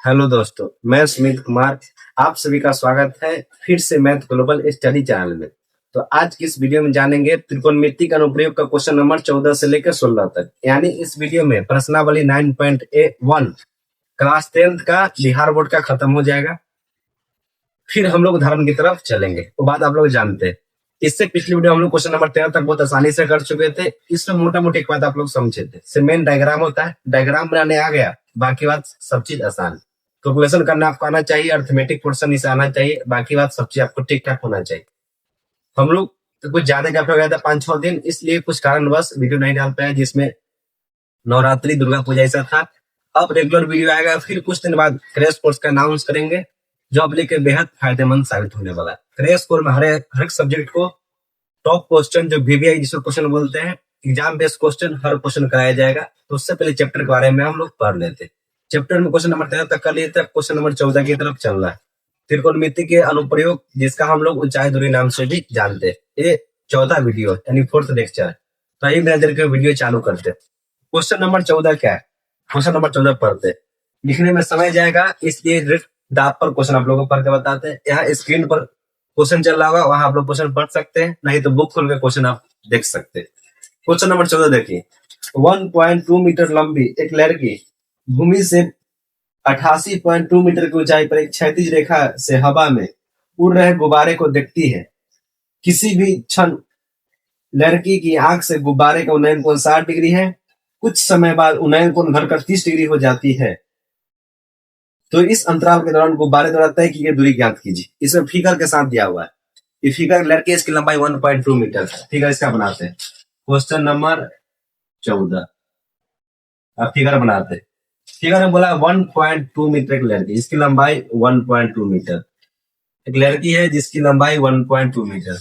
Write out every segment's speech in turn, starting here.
Hello दोस्तों, मैं सुमित कुमार। आप सभी का स्वागत है फिर से मैथ ग्लोबल स्टडी चैनल में। तो आज की इस वीडियो में जानेंगे त्रिकोणमिति का अनुप्रयोग का क्वेश्चन नंबर 14 से लेकर 16 तक। यानी इस वीडियो में प्रश्नावली 9.1 क्लास 10th का बिहार बोर्ड का खत्म हो जाएगा। फिर हम लोग उदाहरण की तरफ चलेंगे, वो बात आप लोग जानते हैं। इससे पिछली वीडियो हम लोग क्वेश्चन नंबर 13 तक बहुत आसानी से कर चुके थे। इसमें मोटा मोटी एक बात आप लोग समझे थे, मेन डायग्राम होता है, डायग्राम बनाने आ गया, बाकी बात सब चीज आसान। कैलकुलेशन करना आपको आना चाहिए, अर्थमेटिक पोर्शन इसे आना चाहिए, बाकी बात सब चीज आपको ठीक ठाक होना चाहिए। हम लोग तो कुछ ज्यादा गैप हो गया था 5-6 दिन, इसलिए कुछ कारणवश वीडियो नहीं डाल पाया, जिसमें नवरात्रि दुर्गा पूजा ऐसा था। अब रेगुलर वीडियो आएगा, फिर कुछ दिन बाद क्रैश कोर्स का अनाउंस करेंगे, जो आप लेकर बेहद फायदेमंद साबित होने वाला है। क्रैश कोर्स में हर एक सब्जेक्ट को टॉप क्वेश्चन, जो VBI जिसको क्वेश्चन बोलते हैं, एग्जाम बेस्ड क्वेश्चन, हर क्वेश्चन कराया जाएगा। तो उससे पहले चैप्टर के बारे में हम लोग पढ़ लेते। चैप्टर में क्वेश्चन नंबर 13 तक कर लिए थे, क्वेश्चन नंबर 14 की तरफ चल रहा है। त्रिकोणमिति के अनुप्रयोग, जिसका हम लोग ऊंचाई दूरी नाम से भी जानते हैं। ये 14 वीडियो यानी 4th लेक्चर। तो आइए बिना देर के वीडियो चालू करते। क्वेश्चन नंबर 14 क्या है? क्वेश्चन नंबर 14 पढ़ते। लिखने में समय जाएगा, इसलिए दाब पर क्वेश्चन आप लोगों को पढ़ के बताते हैं। यहाँ स्क्रीन पर क्वेश्चन चल रहा होगा, वहां आप लोग क्वेश्चन पढ़ सकते हैं, नहीं तो बुक खोल के क्वेश्चन आप देख सकते हैं। क्वेश्चन नंबर 14 देखिए। 1.2 मीटर लंबी एक लड़की भूमि से 88.2 मीटर की ऊंचाई पर एक क्षैतिज रेखा से हवा में उड़ रहे गुब्बारे को देखती है। किसी भी क्षण लड़की की आंख से गुब्बारे का उन्नयन कोण 60 डिग्री है। कुछ समय बाद उन्नयन कोण घटकर 30 डिग्री हो जाती है। तो इस अंतराल के दौरान गुब्बारे द्वारा तय की गई दूरी ज्ञात कीजिए। इसमें फिगर के साथ दिया हुआ है। ये फिगर लड़के, इसकी लंबाई 1.2 मीटर है। फिगर इसका बनाते हैं। क्वेश्चन नंबर 14 अब फिगर बनाते हैं। फिगर में बोला 1.2 मीटर एक लड़की, इसकी लंबाई 1.2 मीटर। एक लड़की है जिसकी लंबाई 1.2 मीटर।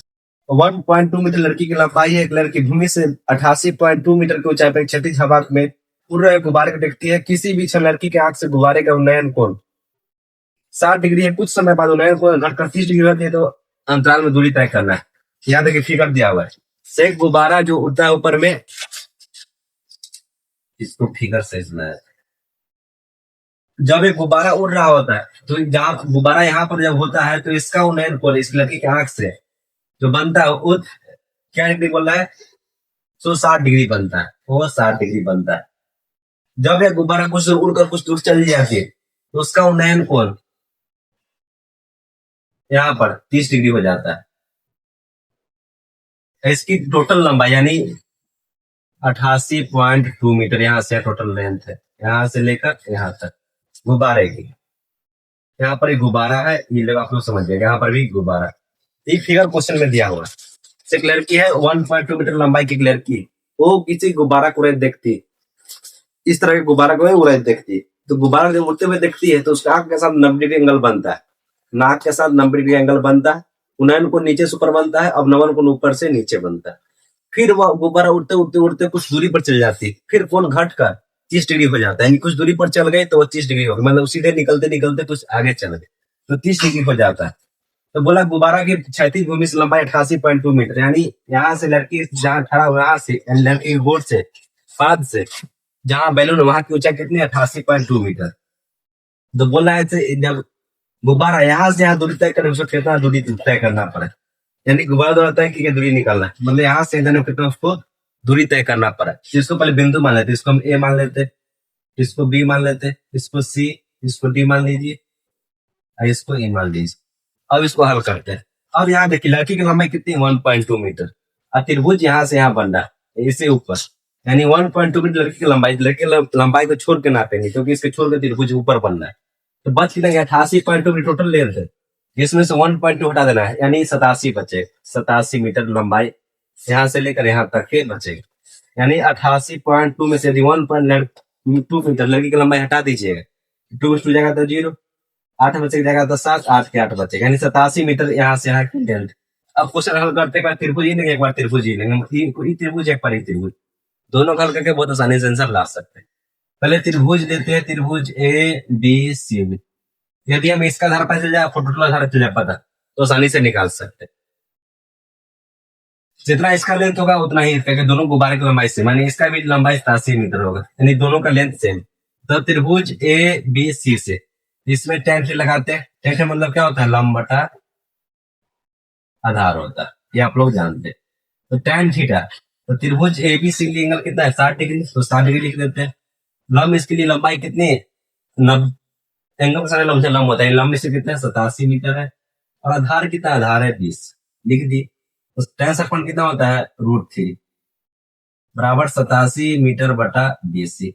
1.2 मीटर लड़की की लंबाई है। एक लड़की भूमि से 88.2 मीटर की ऊंचाई पर क्षैतिज हवा में उड़ रहे गुब्बारे को देखती है। किसी भी क्षण लड़की के आंख से गुब्बारे का उन्नयन कोण 60 डिग्री है। कुछ समय बाद उन्नयन कोण घटकर 30 डिग्री होती है। तो अंतराल में दूरी तय करना है। यहाँ देखिए फिगर दिया हुआ है। से गुब्बारा जो उड़ता है ऊपर में, इसको फिगर से है। जब एक गुब्बारा उड़ रहा होता है, तो जहाँ गुब्बारा यहाँ पर जब होता है, तो इसका उन्नयन कोण इस लड़की के आंख से जो बनता है वो क्या डिग्री बोल रहा है? तो 60 डिग्री बनता है। वो 60 डिग्री बनता है। जब यह गुब्बारा कुछ उड़कर कुछ दूर चली जाती है, तो उसका उन्नयन कोण यहाँ पर 30 डिग्री हो जाता है। इसकी टोटल लंबाई यानी 88.2 मीटर यहाँ से टोटल लेंथ है, यहाँ से लेकर यहाँ तक गुब्बारे की। यहाँ पर एक गुब्बारा है, ये लोग आप लोग समझिएगा, यहाँ पर भी गुब्बारा। एक फिगर क्वेश्चन में दिया हुआ है। एक लड़की है 1.2 मीटर लंबाई की एक लड़की, वो किसी गुब्बारा को देखती, इस तरह के गुब्बारा को उड़ाई देखती। तो गुब्बारा जब उड़ते हुए देखती है, तो उसका आंख के साथ 90 डिग्री एंगल बनता है, नाक के साथ 90 डिग्री एंगल बनता है। उन्नयन को नीचे से ऊपर बनता है, अवनमन को ऊपर से नीचे बनता है। फिर वह गुब्बारा उड़ते उड़ते उड़ते कुछ दूरी पर चल जाती है, फिर कोण घटकर 30 डिग्री हो जाता है। यानी कुछ दूरी पर चल गए तो वो 30 डिग्री हो गई, मतलब सीधे निकलते निकलते कुछ आगे चल गए तो 30 डिग्री हो जाता है। तो बोला गुब्बारा की क्षैतिज भूमि से लंबाई 88.2 मीटर, यानी यहाँ से लड़की जहाँ खड़ा हुआ, यहाँ से लड़की गोड़ से पाद से जहाँ बैलून वहां की ऊंचाई कितनी? 88.2 मीटर। तो बोला है जब गुब्बारा यहाँ से यहाँ दूरी तय करे, उसको कितना दूरी तय करना पड़े, यानी गुब्बारा द्वारा तय की दूरी निकालना है, मतलब यहाँ से कितना उसको दूरी तय करना पड़ा। इसको पहले बिंदु मान लेते, इसको हम A मान लेते, इसको B मान लेते, इसको C, इसको D मान लीजिए, इसको E मान लीजिए। अब इसको हल करते हैं। अब यहाँ देखिए लड़की की लंबाई कितनी? 1.2 मीटर। और त्रिभुज यहाँ से यहाँ बन रहा है, इससे ऊपर, यानी 1.2 मीटर लड़की की लंबाई। लड़की की लंबाई को छोड़ के नापेंगे, क्योंकि इसके छोड़ के त्रिभुज ऊपर बन रहा है। तो बच कितना? 88.2 मीटर टोटल लेंथ है, जिसमें से 1.2 हटा देना है, यानी 87 बचे। 87 मीटर लंबाई यहाँ से लेकर यहाँ तक के बचेगा। यानी 88.2 में से यदि 1.2 मीटर लड़की की लंबाई हटा दीजिएगा, 2 जाएगा तो 0, 8 बचेगा तो 7, 8 के 8 बचेगा, यानी 87 मीटर यहाँ से यहाँ की लेंथ। अब क्वेश्चन हल करते हैं, त्रिभुज ही लेंगे, एक बार त्रिभुज ही लेंगे, त्रिभुज एक बार त्रिभुज, दोनों हल करके बहुत आसानी से आंसर ला सकते हैं। पहले त्रिभुज लेते हैं, त्रिभुज ABCD। यदि हम इसका आधार पता चल जाए, टोटल आधार चल जाए पता, तो आसानी से निकाल सकते हैं। जितना इसका लेंथ होगा उतना ही इसका, दोनों गुब्बारे की लंबाई सेम, यानी इसका भी लंबाई 87 मीटर होगा, यानी दोनों का लेंथ सेम। तो त्रिभुज ABC से इसमें tan थीटा लगाते हैं। tan थीटा मतलब क्या होता है, लंब बटा आधार होता है, ये आप लोग जानते हैं। तो tan थीटा, तो त्रिभुज एबीसी के लिए एंगल कितना है, 60 डिग्री, तो 60 डिग्री लिख देते हैं। लंब इसके लिए लंबाई कितनी है, नब एंगल का सारे लंब से लंब होता है, लंब इससे कितना है, 87 मीटर है। और आधार कितना, आधार है 20, लिख दी। तो tan का कोण कितना होता है, √3 बराबर 87 मीटर बटा बीसी।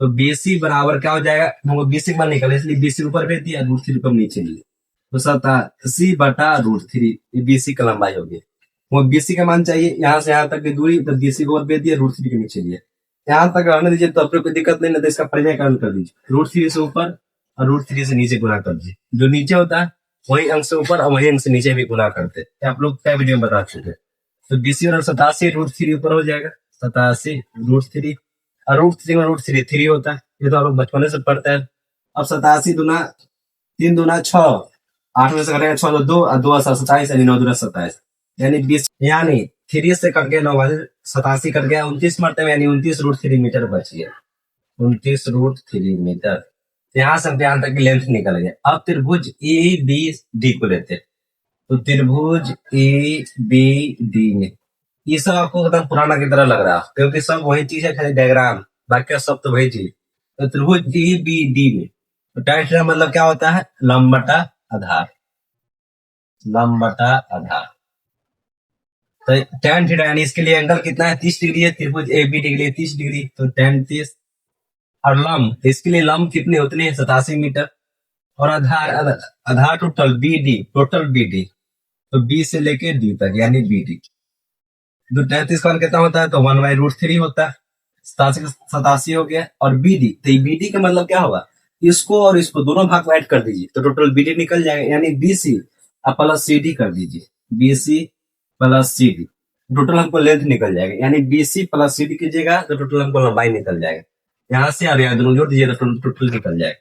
तो बीसी बराबर क्या हो जाएगा, हमको बीसी का मान निकाले, इसलिए बीसी ऊपर भेज दिया, √3 को नीचे लिए। तो 87 बटा √3, ये बीसी का लंबाई होगी। वो बीसी का मान चाहिए, यहाँ से यहाँ तक की दूरी, तो बीसी को ऊपर भेज दिया, √3 के नीचे लिए। यहाँ तक रहने दीजिए, तो अपने कोई दिक्कत नहीं, तो इसका परिचयकरण कर दीजिए। √3 से ऊपर और √3 से नीचे गुना कर दीजिए। जो नीचे होता है वही अंक से ऊपर और वही अंक से नीचे भी गुना करते हैं, आप लोग क्या वीडियो में बता चुके हैं। तो बीसी और 87 √3 ऊपर हो जाएगा, 87 √3, और √3 में √3 3 होता है, ये तो आप लोग बचपन से पढ़ते हैं। अब 87 दूना 3 दूना 6, 8 में से कटेगा 6 तो 2, और 2 27, यानी 9 दूना 27, यानी 20, यानी 3 से कट गया 9 वाले 87 कट गया 29 मरतबे, यानी 29 √3 मीटर बच गया, 29 √3 मीटर। यहाँ से यहाँ तक की लेंथ निकल गया। अब त्रिभुज ए बी डी को लेते हैं। तो त्रिभुज ए बी डी में ये सब आपको एकदम पुराना की तरह लग रहा है, क्योंकि सब वही चीज है, खाली डायग्राम, बाकी सब तो वही चीज। तो त्रिभुज ए बी डी में तो tan थीटा मतलब क्या होता है, लंब बटा आधार, लंब बटा आधार। तो tan थीटा यानी इसके लिए एंगल कितना है, 30 डिग्री है, त्रिभुज ए बी डी के लिए 30 डिग्री, तो tan 30। और लंब, इसके लिए लंब कितनी उतनी है, 87 मीटर। और आधार, आधार total B D, total B D, तो बी से लेके डी तक, यानी बी डी। तो 33 का मान कितना होता है, तो 1/√3 होता है, 87 हो गया। और बीडी, तो बीडी का मतलब क्या होगा, इसको और इसको दोनों भाग में ऐड कर दीजिए, तो टोटल बीडी निकल जाएगा, यानी बीसी प्लस सी डी कर दीजिए, BC plus C D, total हमको लेंथ निकल जाएगा, यानी बीसी प्लस सी डी कीजिएगा तो टोटल हमको लंबाई निकल जाएगा। यहाँ से और यहाँ दोनों जोड़ दीजिए तो टोटल निकल जाएगा।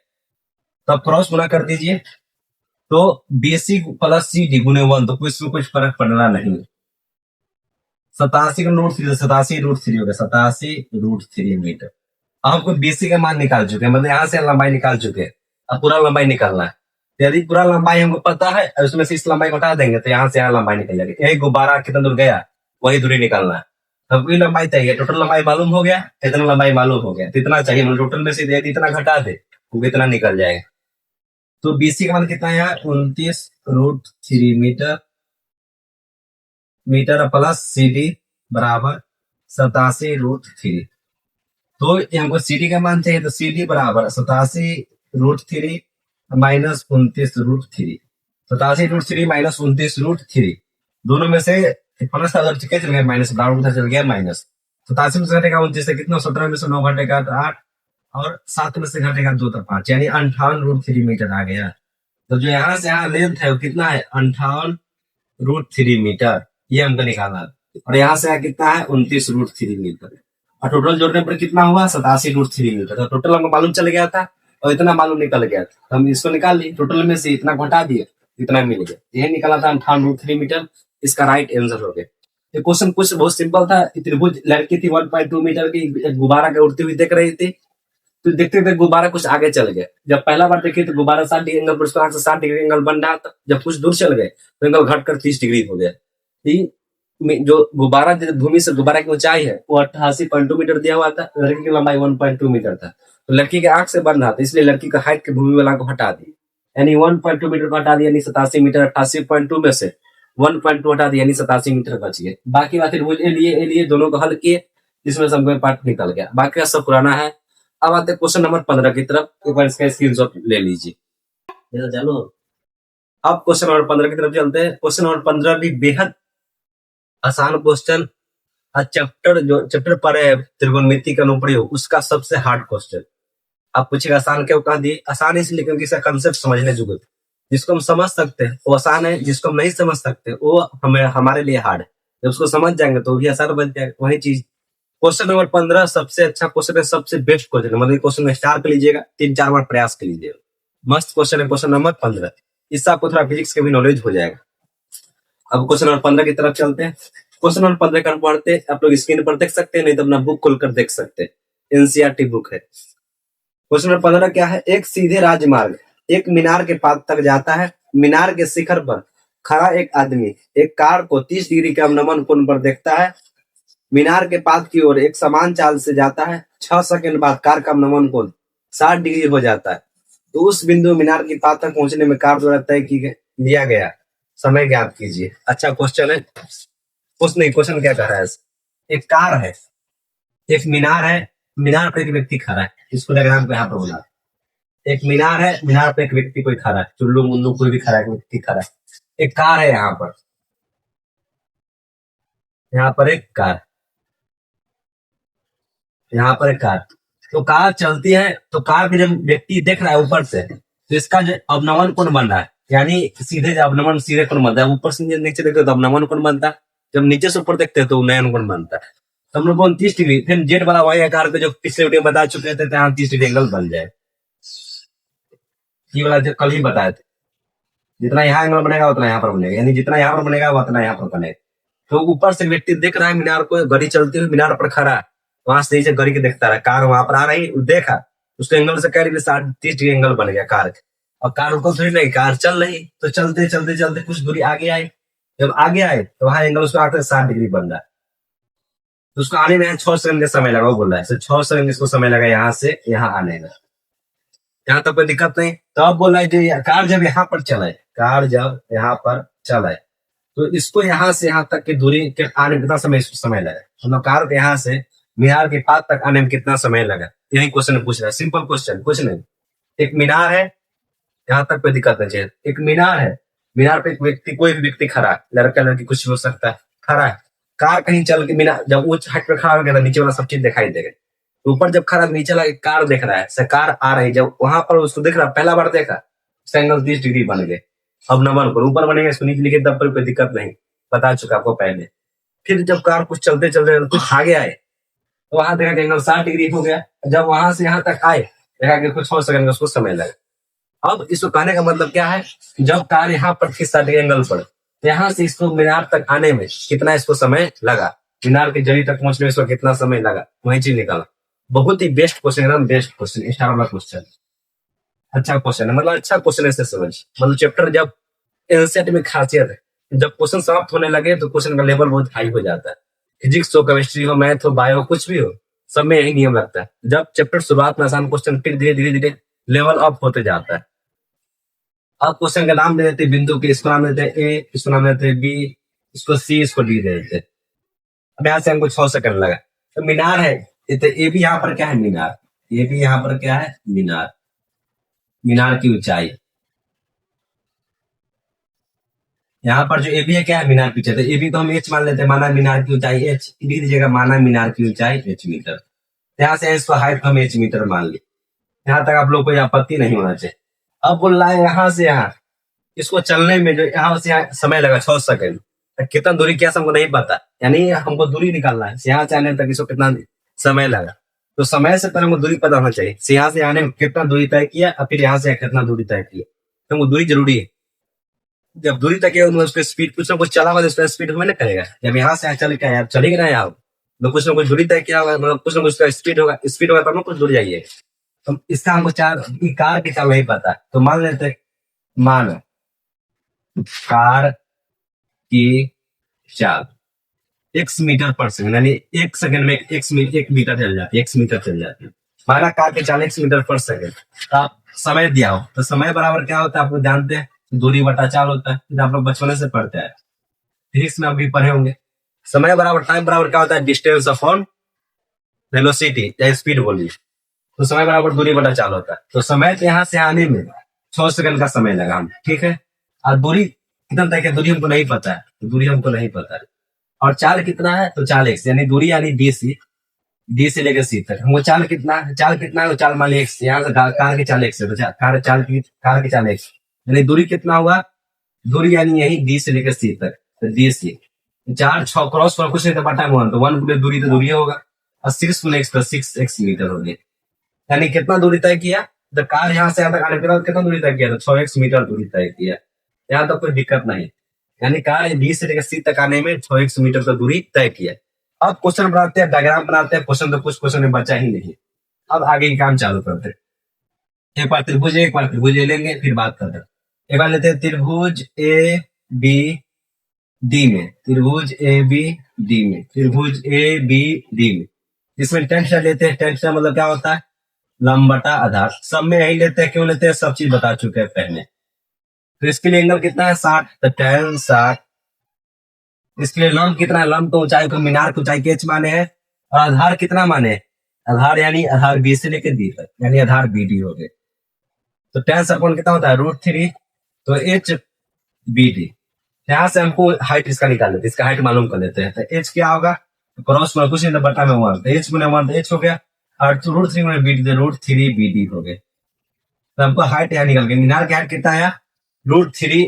तो अब क्रॉस गुना कर दीजिए, तो बीसी प्लस सी डी गुने 1, तो कुछ फर्क पड़ना नहीं। 87 का √3, 87 √3 हो गया, 87 √3 मीटर। अब हमको बीसी का मान निकाल चुके हैं, मतलब यहाँ से लंबाई निकाल चुके हैं, अब पूरा लंबाई निकालना है। तो यदि पूरा लंबाई हमको पता है और उसमें से इस लंबाई को हटा देंगे, तो यहाँ से यहाँ लंबाई निकल जाएगी। यही गुब्बारा कितना दूर गया वही दूरी निकालना है। हमको ये लंबाई चाहिए, टोटल लंबाई मालूम हो गया, इतना लंबाई मालूम हो गया, तो इतना चाहिए, मतलब टोटल में से यदि इतना घटा दे तो इतना निकल जाएगा। तो बीसी का मान कितना है, 29 √3 metre, metre plus C D बराबर 87 √3। तो हमको सी डी का मान चाहिए, तो सी डी बराबर 87 √3 माइनस 29 √3, 87 √3 माइनस 29 √3, दोनों में से प्लस का अगर चल गया माइनस, बराबर उधर चल गया माइनस। 87 में से घटेगा 29 से कितना, 17 में से 9 घटेगा तो 8, और 7 में से घटेगा 2 तो 5, यानी 58 √3 मीटर आ गया। तो जो यहाँ से यहाँ लेंथ है वो कितना है, 58 √3 मीटर, ये हमको निकालना है। और यहाँ से कितना है, 29 √3 मीटर, और टोटल जोड़ने पर कितना हुआ, 87 √3 मीटर। तो टोटल हमको मालूम चल गया था और इतना मालूम निकल गया था, तो हम इसको निकाल लिए, टोटल में से इतना घटा दिए, इतना मिल गया, यही निकाला था 58 √3 मीटर, इसका राइट आंसर हो गया। ये क्वेश्चन कुछ बहुत सिंपल था। त्रिभुज लड़की थी 1.2 मीटर की, गुब्बारा के उड़ती हुई देख रही थी, तो देखते देखते गुब्बारा कुछ आगे चल गया। जब पहला बार देखी तो गुब्बारा 60 डिग्री एंगल पर, उसको आंख से 60 डिग्री एंगल बन रहा था। जब कुछ दूर चल गए तो एंगल घटकर 30 डिग्री हो गया। जो गुब्बारा, भूमि से गुब्बारा की ऊंचाई है वो 88.2 मीटर दिया हुआ था, लड़की की लंबाई 1.2 मीटर था, तो लड़की के आंख से बन रहा था, इसलिए लड़की का हाइट के भूमि वाला को हटा दी, यानी 1.2 मीटर को हटा दिया, यानी 87 मीटर, 88.2 में से 1.2 हटा दिया, यानी 87 मीटर बच गए। बाकी बात ए लिए दोनों को हल किए, जिसमें से हमको पार्ट निकल गया, बाकी का सब पुराना है। अब आते हैं क्वेश्चन नंबर 15 की तरफ, एक बार इसका स्क्रीनशॉट ले लीजिए। चलो अब क्वेश्चन नंबर 15 की तरफ चलते हैं। क्वेश्चन नंबर 15 भी बेहद आसान क्वेश्चन, चैप्टर पर है त्रिकोणमिति का अनुप्रयोग, उसका सबसे हार्ड क्वेश्चन। आप पूछेगा आसान क्यों कह दिए, आसान इसलिए क्योंकि इसका कंसेप्ट समझने योग्य, जिसको हम समझ सकते हैं वो आसान है, जिसको हम नहीं समझ सकते वो हमारे लिए हार्ड है। जब उसको समझ जाएंगे तो भी आसान बन जाएगा, वही चीज। क्वेश्चन नंबर 15 सबसे अच्छा क्वेश्चन है, सबसे बेस्ट क्वेश्चन है, मतलब क्वेश्चन में स्टार कर लीजिएगा, 3-4 बार प्रयास कर लीजिएगा, मस्त क्वेश्चन है क्वेश्चन नंबर 15। इससे आपको थोड़ा फिजिक्स के भी नॉलेज हो जाएगा। अब क्वेश्चन नंबर 15 की तरफ चलते हैं। क्वेश्चन नंबर 15 का पढ़ते आप लोग स्क्रीन पर देख सकते हैं, नहीं तो अपना बुक खोलकर देख सकते हैं, एनसीईआरटी बुक है। क्वेश्चन नंबर 15 क्या है, एक सीधे राजमार्ग एक मीनार के पास तक जाता है। मीनार के शिखर पर खड़ा एक आदमी एक कार को 30 डिग्री के अवनमन कोण पर देखता है। मीनार के पास की ओर एक समान चाल से जाता है। 6 सेकंड बाद कार का अवनमन कोण 60 डिग्री हो जाता है। तो उस बिंदु मीनार के पास तक पहुंचने में कार द्वारा तय लिया गया समय ज्ञात कीजिए। अच्छा क्वेश्चन है। कुछ नहीं, क्वेश्चन क्या कर रहा है? एक कार है, एक मीनार है, मीनार पर एक व्यक्ति खड़ा है। इसको डायग्राम को यहाँ पर बोला। एक मीनार है, मीनार पे एक व्यक्ति कोई खड़ा है, चुल्लू मुल्लू कोई भी खड़ा है, व्यक्ति खड़ा है। एक कार है यहाँ पर, यहाँ पर एक कार, यहाँ पर एक कार। तो कार चलती है, तो कार में जब व्यक्ति देख रहा है ऊपर से, तो इसका जो अवनमन कोण बन रहा है, यानी सीधे अवनमन सीधे कोण बनता है। ऊपर से नीचे देखते हो तो अवनमन कोण बनता है, जब नीचे से ऊपर देखते हैं तो नयन कोण बनता है। तो हम लोग 30 डिग्री, फिर जेट वाला वही कार पे जो पिछले वीडियो में बता चुके थे, 30 डिग्री एंगल बन जाए। ये वाला जो कल ही बताए थे, जितना यहाँ एंगल बनेगा उतना यहाँ पर बनेगा, यानी जितना यहाँ पर बनेगा उतना यहाँ पर बनेगा। तो ऊपर से व्यक्ति देख रहा है मीनार को, गाड़ी चलती हुई मीनार पर खड़ा है, वहां से नीचे गाड़ी के देखता रहा, कार वहां पर आ रही, देखा उसके एंगल से कह 30 डिग्री एंगल बन गया कार। और कार रुको थोड़ी नहीं, कार चल रही, तो चलते चलते चलते कुछ दूरी आगे आए। जब आगे आए तो वहां एंगल उसको आकर 60 डिग्री बन रहा है। तो उसको आने में 6 सेकंड का समय लगा, वो बोल रहा है 6 सेकंड इसको समय लगा यहाँ से यहाँ आने में। यहाँ तक कोई दिक्कत नहीं। तो अब बोल रहा है कार जब यहाँ पर चलाए, कार जब यहाँ पर चलाए तो इसको यहाँ से यहाँ तक की दूरी के आने में कितना समय लगा, मतलब कार के यहाँ से मीनार के पास तक आने में कितना समय लगा, यही क्वेश्चन पूछ रहा है। सिंपल क्वेश्चन, कुछ नहीं। एक मीनार है, यहाँ तक कोई दिक्कत नहीं चाहिए। एक मीनार है, मीनार पे एक व्यक्ति, कोई भी व्यक्ति खड़ा है, लड़का लड़की कुछ भी हो सकता है, खड़ा है। कार कहीं चल के मीनार जब ऊंच हाइट पे खड़ा हो गया, नीचे वाला सब चीज दिखाई देगा। ऊपर जब खड़ा नीचे लगा कार देख रहा है, कार आ रही, जब वहां पर उसको देख रहा, पहला बार देखा, एंगल 30 डिग्री बन गए। अब नंबर पर ऊपर बनेगा, इसको नीचे लिखे तब पर कोई दिक्कत नहीं, बता चुका आपको पहले। फिर जब कार कुछ चलते चलते कुछ आगे आए तो वहां देखा कि एंगल 60 डिग्री हो गया। जब वहां से यहाँ तक आए देखा कि कुछ 6 सेकंड उसको समय लगा। अब इसको कहने का मतलब क्या है, जब कार यहाँ पर थी 60 डिग्री एंगल पर, यहाँ से इसको मीनार तक आने में कितना इसको समय लगा, मीनार की जड़ी तक पहुंचने में इसको कितना समय लगा, वही चीज निकाला। बहुत ही बेस्ट क्वेश्चन, एकदम बेस्ट क्वेश्चन, स्टार वाला क्वेश्चन। अच्छा क्वेश्चन है, मतलब अच्छा क्वेश्चन ऐसे समझ, मतलब चैप्टर जब एनसेट में खासियत है, जब क्वेश्चन समाप्त होने लगे तो क्वेश्चन का लेवल बहुत हाई हो जाता है। फिजिक्स हो, केमिस्ट्री हो, मैथ हो, बायो, कुछ भी हो, सब में यही नियम लगता है। जब चैप्टर शुरुआत में आसान क्वेश्चन, फिर धीरे धीरे धीरे लेवल अप होते जाता है। अब क्वेश्चन का नाम दे देते बिंदु के, इसको नाम देते ए, इसको नाम देते बी, इसको सी, इसको डी दे देते। अब यहाँ से हमको 6 सेकंड लगा। तो मीनार है, तो ए भी यहाँ पर क्या है, मीनार। ये भी यहाँ पर क्या है, मीनार। मीनार की ऊंचाई यहाँ पर जो ए बी है क्या है, मीनार की ऊंचाई। तो ए बी तो हम एच मान लेते हैं, माना मीनार की ऊंचाई एच, लिख दीजिएगा माना मीनार की ऊंचाई एच मीटर। यहाँ से इसको हाइट हम एच मीटर मान ली। यहाँ तक आप लोग कोई आपत्ति नहीं होना चाहिए। अब बोल रहा है यहाँ से यहाँ, इसको चलने में जो यहाँ से यहाँ समय लगा 6 सेकंड। कितना दूरी क्या हमको नहीं पता, यानी हमको दूरी निकालना है, यहाँ से आने तक इसको कितना समय लगा। तो समय से पहले हमको दूरी पता होना चाहिए, यहाँ से आने में कितना दूरी तय किया और फिर यहाँ से कितना दूरी तय किया। तो हमको दूरी जरूरी है। जब दूरी तय किया उस पर स्पीड कुछ ना कुछ चला हुआ, उस पर स्पीड हमें करेगा। जब यहाँ से चल के यार चलेगा ना यार, तो कुछ ना कुछ दूरी तय किया होगा, मतलब कुछ ना कुछ स्पीड होगा, स्पीड होगा तब ना कुछ दूर जाइए। तो इसका हमको कार की चाल नहीं पता, तो मान लेते, मान कार की चाल x मीटर पर सेकंड, यानी 1 सेकंड में 1 मीटर चल जाती है, 1 मीटर चल जाती है। माना कार की चाल 1 मीटर पर सेकंड। तो आप समय दिया हो तो समय बराबर क्या होता है, आपको जानते हैं, दूरी बटा चाल होता है। आप लोग बचपन से पढ़ते हैं, फिजिक्स में आप भी पढ़े होंगे। समय बराबर टाइम बराबर क्या होता है, डिस्टेंस अपॉन वेलोसिटी या स्पीड बोलिए। तो समय बराबर दूरी बटा चाल होता है। तो समय तो यहाँ से आने में 6 सेकंड का समय लगा हम, ठीक है। और दूरी कितना तय, दूरी हमको नहीं पता है, दूरी हमको नहीं पता है। और चाल कितना है, तो चाल x, यानी दूरी यानी डी से लेकर सी तक। हमको चाल कितना है, तो चाल मान ली x, यहाँ से कार की चाल x है, तो कार की चाल x, यानी दूरी कितना हुआ, दूरी यानी यही डी से लेकर सी तक, तो डी सी 4 6 क्रॉस पर कुछ नहीं तो बटा 1, तो 1 गुणे दूरी तो दूरी होगा, और 6 गुणे x तो 6x मीटर हो गया। यानी कितना दूरी तय किया, तो कार यहाँ से यहाँ तक आने के बाद कितना दूरी तय किया, तो 6x मीटर दूरी तय किया। यहाँ तक कोई दिक्कत नहीं, यानी कार डी से लेकर सी तक आने में 6x मीटर का दूरी तय किया। अब क्वेश्चन बनाते हैं, डायग्राम बनाते हैं। क्वेश्चन तो कुछ क्वेश्चन में बचा ही नहीं। अब आगे की काम चालू करते हैं। एक बार त्रिभुज ले लेंगे, फिर बात करते हैं। एक बार लेते हैं त्रिभुज ए बी डी में, त्रिभुज ए बी डी में, त्रिभुज ए बी डी में। इसमें टेंशन लेते हैं, टेंशन मतलब क्या होता है, लंब बटा आधार। सब में यही लेते हैं, क्यों लेते हैं, सब चीज बता चुके हैं पहले। तो इसके लिए एंगल कितना है, 60, तो tan 60। इसके लिए लंब कितना है, लंब तो ऊंचाई को, मीनार की ऊंचाई के h माने है, और आधार कितना माने है, आधार यानी आधार बी से लेकर डी तक, यानी आधार बी डी हो गए। तो tan सरकोण कितना होता है, √3, तो एच बी डी। यहाँ से हमको हाइट इसका निकाल लेते हैं, इसका हाइट मालूम कर लेते हैं। तो एच क्या होगा, क्रॉस में कुछ नहीं, बटा में 1, तो एच गुने 1 तो एच हो गया, और √3 गुने बी डी, √3 बी डी हो गए। तो हमको हाइट यहाँ निकल गई, मीनार की हाइट कितना आया, √3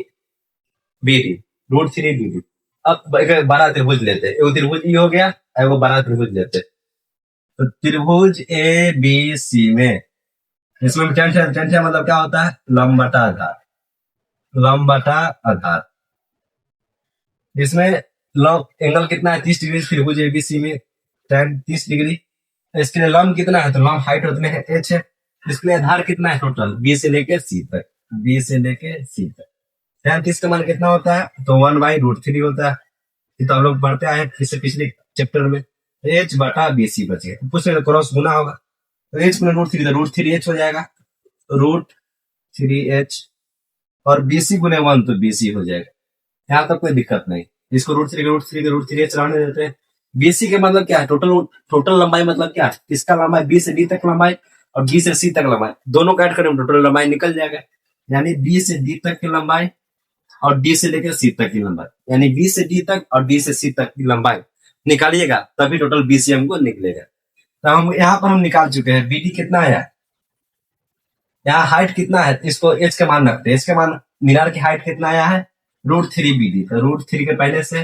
बी डी, √3 बी डी। अब एक बड़ा त्रिभुज लेते हैं, एगो त्रिभुज ई हो गया, एगो बड़ा त्रिभुज लेते हैं। तो त्रिभुज ए बी सी में, इसमें टेंशन मतलब क्या होता है, लंब बटा आधार, लंब बटा आधार। इसमें एंगल कितना है, 30 डिग्री त्रिभुज एबीसी में, tan 30 डिग्री। इसके लिए लंब कितना है, तो लंब हाइट उतने है, h है। इसके लिए आधार कितना है टोटल, बी से लेके सी तक, बी से लेके सी तक। tan 30 का मान कितना होता है, तो 1/√3 होता है। ये तो हम लोग पढ़ते आए इससे पिछले चैप्टर में। h बटा बी सी बचे, पूछ रहे क्रॉस गुना होगा, तो h गुना √3, तो √3h हो जाएगा, √3h, और बीसी गुने 1 तो बीसी हो जाएगा। यहाँ तक कोई दिक्कत नहीं, इसको √3 रहने देते हैं। बीसी के मतलब क्या है, टोटल लंबाई मतलब क्या है, इसका लंबाई बी से डी तक लंबाई, और बी से सी तक लंबाई, दोनों का ऐड करें टोटल लंबाई निकल जाएगा। यानी बी से डी तक की लंबाई और डी से लेकर सी तक की लंबाई, यानी बी से डी तक और डी से सी तक की लंबाई निकालिएगा, तभी टोटल बीसी हमको निकलेगा। तो हम यहाँ पर हम निकाल चुके हैं, बी डी कितना है, यहाँ हाइट कितना है, इसको एच के मान रखते हैं। एच के मान, मीनार की हाइट कितना आया है, √3 बी डी, तो √3 के पहले से,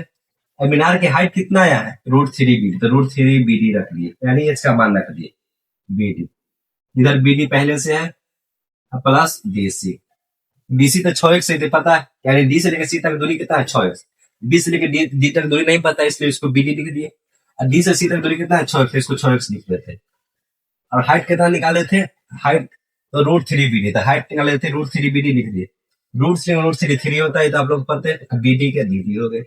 और मीनार की हाइट कितना आया है, √3 बी डी, तो √3 बी डी रख दिए, यानी एच का मान रख दिए बी डी। इधर बी डी पहले से है, plus D C. D C तो 6x से पता है, यानी डी से लेकर सी तक दूरी कितना है, 6x। बी से लेकर डी तक दूरी नहीं पता, इसलिए इसको बी डी लिख दिए। और डी से सी तक दूरी कितना है, 6x, इसको 6x लिख देते। और हाइट कितना निकाले थे, हाइट तो √3 बी डी था, हाइट निकाले थे, √3 बी डी लिख दिए। √3 3 होता है, तो आप लोग पढ़ते हैं, बी डी के डी डी हो गए।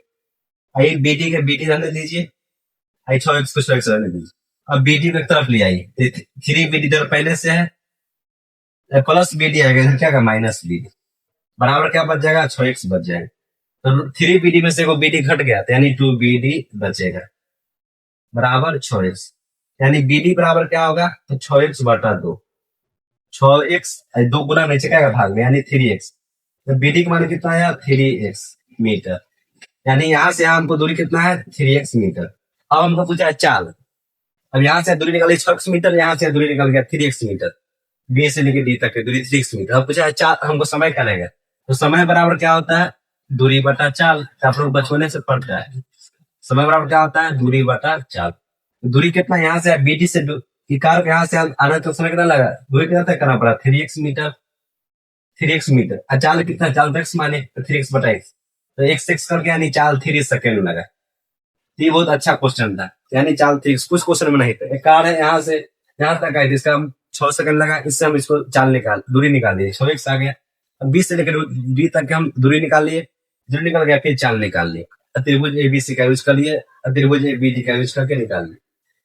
आइए बी डी के बी डी रहने दीजिए, आई 6x को 6x रहने दीजिए। अब बी डी एक तरफ ले आइए, 3 बी डी इधर पहले से है, प्लस बी डी आएगा, इधर क्या का माइनस बी डी, बराबर क्या बच जाएगा, 6x बच जाएगा। तो 3 बी डी में से वो बी डी घट गया, तो यानी 2 बी डी बचेगा, बराबर 6x। यानी बी डी बराबर क्या होगा, तो 6x बटा 2, 6x 2 गुना नीचे क्या भाग में, यानी 3x। तो बी डी का मान कितना आया, 3x मीटर, यानी यहाँ से यहाँ हमको दूरी कितना है, 3x मीटर। अब हमको पूछा है चाल, अब यहाँ से दूरी निकाली 6x मीटर, यहाँ से दूरी निकल गया 3x मीटर, बी से लेकर डी तक की दूरी 3x मीटर। अब पूछा है चाल, हमको समय क्या लगेगा, तो समय बराबर क्या होता है, दूरी बटा चाल, आप लोग बचपने से पढ़ता है। समय बराबर क्या होता है, दूरी बटा चाल। दूरी कितना, यहाँ से बी डी से कार यहाँ से आना, तो समय कितना लगा, दूरी कितना तय करना पड़ा, 3x मीटर, 3x मीटर। और चाल कितना, चाल तो x माने, तो 3x बटा x, तो x करके यानी चाल 3 सेकेंड लगा। ये बहुत अच्छा क्वेश्चन था, यानी चाल 3, कुछ क्वेश्चन में नहीं था। एक कार है यहाँ से यहाँ तक आई थी, इसका हम 6 सेकंड लगा, इससे हम इसको चाल निकाल, दूरी निकाल दिए, 6x आ गया। अब 20 से लेकर डी तक हम दूरी निकाल लिए, दूरी निकल गया, फिर चाल निकाल लिए, त्रिभुज एबीसी का यूज कर लिए, त्रिभुज एबीडी का यूज करके निकाल लिए।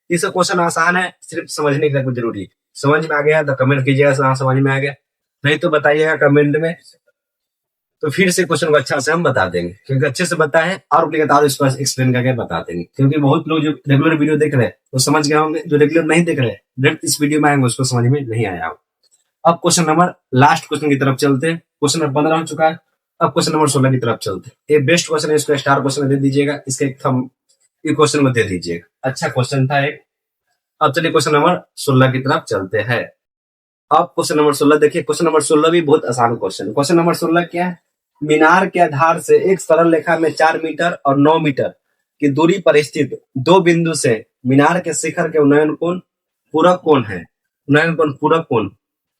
ये सब क्वेश्चन आसान है, सिर्फ समझने की कुछ जरूरी। समझ में आ गया तो कमेंट कीजिएगा, समझ में आ गया, नहीं तो बताइएगा कमेंट में, तो फिर से क्वेश्चन को अच्छा से हम बता देंगे, क्योंकि अच्छे से बताए और लगातार इसको एक्सप्लेन करके बता देंगे। क्योंकि बहुत लोग जो रेगुलर वीडियो देख रहे हैं वो समझ गए होंगे, जो रेगुलर नहीं देख रहे हैं डायरेक्ट इस वीडियो में आएंगे उसको समझ में नहीं आया हो। अब क्वेश्चन नंबर, लास्ट क्वेश्चन की तरफ चलते हैं। क्वेश्चन नंबर 15 हो चुका है, अब क्वेश्चन नंबर 16 की तरफ चलते हैं। ये बेस्ट क्वेश्चन है, इसको स्टार क्वेश्चन दे दीजिएगा, इसका एक थंब ये क्वेश्चन में दे दीजिएगा, अच्छा क्वेश्चन था एक। अब चलिए क्वेश्चन नंबर 16 की तरफ चलते हैं। अब क्वेश्चन नंबर 16 देखिए, क्वेश्चन नंबर 16 भी बहुत आसान क्वेश्चन। क्वेश्चन नंबर 16 क्या है, मीनार के आधार से एक सरल रेखा में 4 मीटर और 9 मीटर की दूरी पर स्थित दो बिंदु से मीनार के शिखर के उन्नयन कोण पूरक कोण है, उन्नयन कोण पूरक कोण,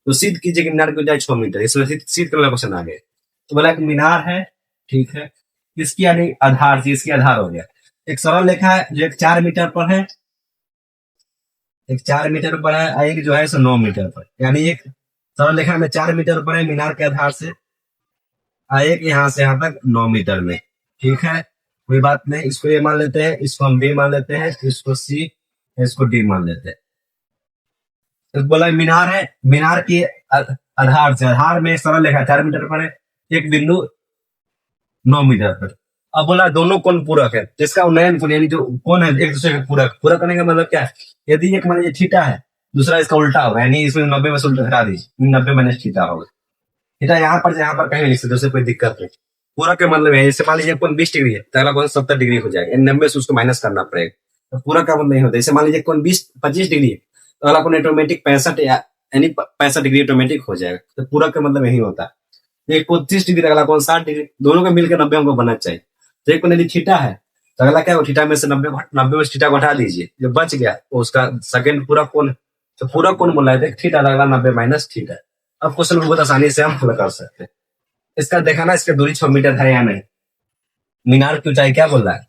तो सिद्ध कीजिए कि मीनार की ऊंचाई 6 मीटर। इसमें सिद्ध करने क्वेश्चन आ गए। तो बोला कि मीनार है, ठीक है, इसकी यानी आधार से, इसकी आधार हो गया। एक सरल रेखा है जो एक 4 मीटर पर है, एक 4 मीटर पर है, एक जो है 9 मीटर पर, यानी एक सरल रेखा में 4 मीटर पर है मीनार के आधार से, एक यहाँ से यहाँ तक 9 मीटर में। ठीक है, कोई बात नहीं, इसको ए मान लेते हैं, इसको हम बी मान लेते हैं, इसको सी, इसको डी मान लेते हैं। तो बोला मीनार है, मीनार के आधार से, आधार में सरल रेखा 4 मीटर पर है, एक बिंदु 9 मीटर पर। अब बोला दोनों कोण पूरक है, जिसका उन्नयन कोण यानी जो कोण है एक दूसरे के पूरक, पूरक करने का मतलब क्या है, यदि एक मान लीजिए थीटा है, दूसरा इसका उल्टा होगा, यानी इसमें 90 में से उल्टा हटा दीजिए, 90 माइनस थीटा होगा। थीटा यहाँ पर कहीं लिख सकते, उससे कोई दिक्कत नहीं। पूरक के मतलब है, जैसे मान लीजिए कोण 20 डिग्री है तो अगला कोण 70 डिग्री हो जाएगा, 90 से उसको माइनस करना पड़ेगा, तो पूरक का मतलब नहीं होता। जैसे मान लीजिए कोण 25 डिग्री है तो अगला कोण ऑटोमेटिक 65 यानी 65 डिग्री ऑटोमेटिक हो जाएगा, तो पूरक का मतलब यही होता है। एक कोण 30 डिग्री, अगला कोण 60 डिग्री, दोनों का मिलकर 90 हमको बनना चाहिए। तो एक कोण यदि थीटा है तो अगला क्या, थीटा में से 90 में थीटा को हटा दीजिए, जो बच गया उसका सेकंड पूरा कोण, तो पूरा कोण बोला है थीटा, अगला 90 माइनस थीटा। अब क्वेश्चन को बहुत आसानी से हम हल कर सकते हैं। इसका देखना, इसकी दूरी 6 मीटर है या नहीं। मीनार की ऊंचाई क्या बोल रहा है,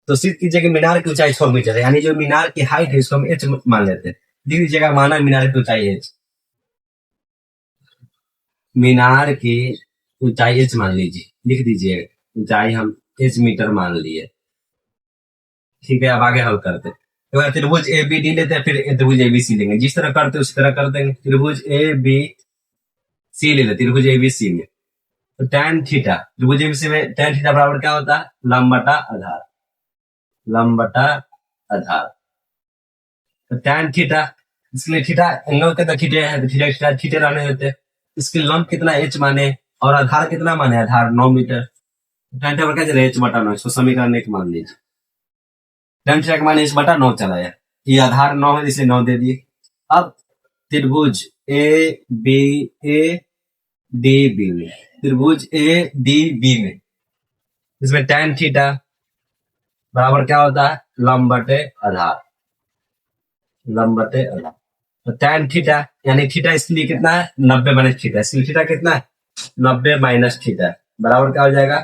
तो सिद्ध कीजिए कि मीनार की ऊंचाई 6 मीटर है, यानी जो मीनार की हाइट है इसको हम एच मान लेते हैं। लिख दीजिएगा, माना मीनार की ऊंचाई एच, मीनार की ऊंचाई एच मान लीजिए, लिख दीजिए ऊंचाई हम एच मीटर मान लिए। ठीक है, अब आगे हल करते हैं। तो त्रिभुज ए बी डी लेते हैं, फिर त्रिभुज ए बी सी लेंगे, जिस तरह करते हैं उसी तरह कर देंगे। त्रिभुज ए बी सी ले लेते, त्रिभुज ए बी सी में तो tan थीटा, त्रिभुज एबीसी में tan थीटा बराबर क्या होता है, लंब बटा आधार, लंब बटा आधार। तो tan थीटा, इसलिए थीटा एंगल के थीटा है तो थीटा थीटा रहने देते हैं। इसके लंब कितना h माने और आधार कितना माने, आधार 9 मीटर। tan थीटा क्या चले, h बटा 9, इसको समीकरण 1 मान लीजिए। tan थीटा का मान h बटा 9 चला है, ये आधार 9 है इसलिए 9 दे दिए। अब त्रिभुज ए बी डी बी में, त्रिभुज ए डी बी में इसमें tan थीटा बराबर क्या होता है, लंब बटे आधार, लंब बटे आधार। तो tan थीटा यानी थीटा इसलिए कितना है, 90 माइनस थीटा, इसलिए थीटा कितना है, 90 माइनस थीटा बराबर क्या हो जाएगा,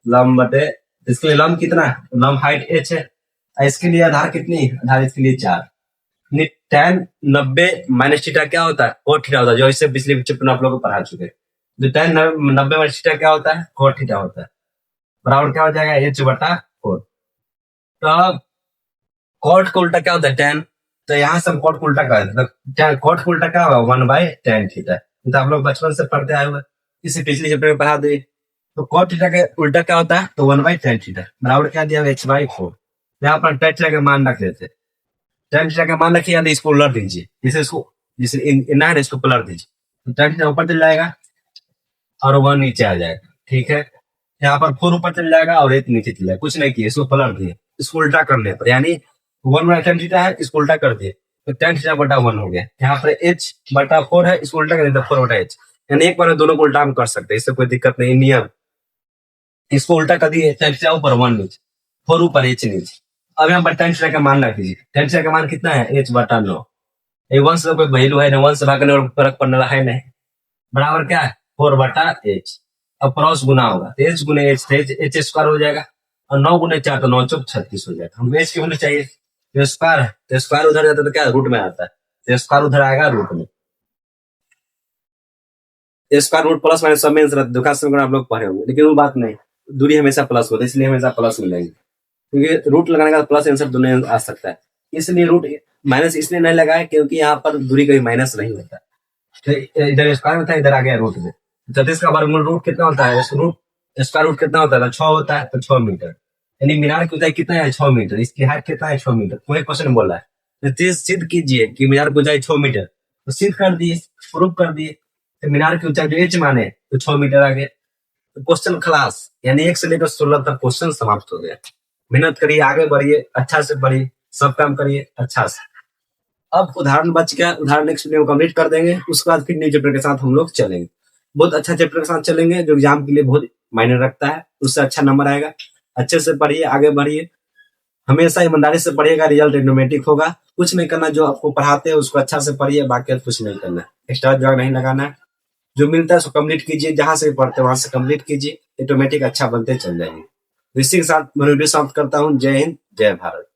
लंब बटे, इसके लिए लंब कितना है, लंब हाइट h है, इसके लिए आधार कितनी, आधार इसके लिए 4। tan 90 माइनस थीटा क्या होता है, कोट थीटा होता है, जो इससे पिछले चैप्टर में आप लोगों को पढ़ा चुके हैं। तो tan 90 माइनस थीटा क्या होता है, कोट थीटा होता है, बराबर क्या हो जाएगा, h बटा 4। तो अब कॉट का उल्टा क्या होता है, tan, तो यहाँ से हम कॉट का उल्टा कर देते हैं, कॉट का उल्टा क्या होगा, 1/tan थीटा। तो आप लोग बचपन से पढ़ते आए हुए, इसी पिछले चैप्टर में पढ़ा दिए। तो कॉट थीटा का उल्टा क्या होता है, तो 1/tan थीटा बराबर क्या दिया, h/4। यहाँ पर tan थीटा का मान रख देते, tan थीटा का मान रखिए, यानी इसको उलट दीजिए, जिसे इसको जिसे इतना है इसको पलट दीजिए, तो tan थीटा ऊपर चल जाएगा और 1 नीचे आ जाएगा। ठीक है, यहाँ पर 4 ऊपर चल जाएगा और 8 नीचे चल जाएगा, कुछ नहीं किया, इसको पलट दिए, इसको उल्टा करने पर, यानी 1/tan थीटा है, इसको उल्टा कर दिए तो tan थीटा बटा 1 हो गया। यहाँ पर h बटा 4 है, इसको उल्टा कर दिया 4 बटा h, यानी एक बार दोनों को उल्टा हम कर सकते हैं, इससे कोई दिक्कत नहीं, नियम। इसको उल्टा कर दिए, tan थीटा ऊपर 1 नीचे, 4 ऊपर h नीचे। अब यहाँ पर tan थीटा का मान रख दीजिए, tan थीटा का मान कितना है, h बटा 9। ये 1 से कोई वैल्यू है ना, 1 से भागने और फर्क पड़ने वाला है नहीं, बराबर क्या है, 4 बटा h। अब क्रॉस गुना होगा, तो h गुने h, h स्क्वायर हो जाएगा, और 9 गुने 4 तो 9 चौक 36 हो जाएगा। हम h की होनी चाहिए, तो स्क्वायर है, तो स्क्वायर उधर जाता है तो क्या रूट में आता है, तो स्क्वायर उधर आएगा रूट में। स्क्वायर रूट प्लस माइनस सब में दुखा समीकरण आप लोग पढ़े होंगे, लेकिन वो बात नहीं, दूरी हमेशा प्लस होता है, इसलिए हमेशा प्लस मिलेंगे, क्योंकि रूट लगाने का प्लस आंसर दोनों आ सकता है, इसलिए रूट माइनस इसलिए नहीं लगाए क्योंकि यहाँ पर दूरी कभी माइनस नहीं होता। तो इधर स्क्वायर में था, इधर आ गया रूट में। 36 का वर्गमूल रूट कितना होता है, रूट स्क्वायर रूट कितना होता है, 6 होता है, तो 6 मीटर, यानी मीनार की ऊंचाई कितना है, 6 मीटर, इसकी हाइट कितना है, 6 मीटर। कोई क्वेश्चन बोला है तो सिद्ध कीजिए कि मीनार की ऊंचाई 6 मीटर, तो सिद्ध कर दिए, प्रूफ कर दिए, तो मीनार की ऊंचाई जो एच माने तो 6 मीटर आ गए, तो क्वेश्चन खलास, यानी 1 से लेकर 16 तक क्वेश्चन समाप्त हो गया। मेहनत करिए, आगे बढ़िए, अच्छा से पढ़िए, सब काम करिए अच्छा से। अब उदाहरण बच गया, उदाहरण नेक्स्ट वीडियो कंप्लीट कर देंगे, उसके बाद फिर न्यू चैप्टर के साथ हम लोग चलेंगे, बहुत अच्छा चैप्टर के साथ चलेंगे जो एग्जाम के लिए बहुत मायने रखता है, उससे अच्छा नंबर आएगा। अच्छे से पढ़िए, आगे बढ़िए, हमेशा ईमानदारी से पढ़िएगा, रिजल्ट ऑटोमेटिक होगा। कुछ नहीं करना, जो आपको पढ़ाते हैं उसको अच्छा से पढ़िए, बाकी कुछ नहीं करना, एक्स्ट्रा दिमाग नहीं लगाना है, जो मिलता है उसको कंप्लीट कीजिए, जहां से पढ़ते हैं वहां से कंप्लीट कीजिए, ऑटोमेटिक अच्छा बनते चल जाएंगे। तो इसी के साथ मैं वीडियो समाप्त करता हूँ। जय हिंद, जय भारत।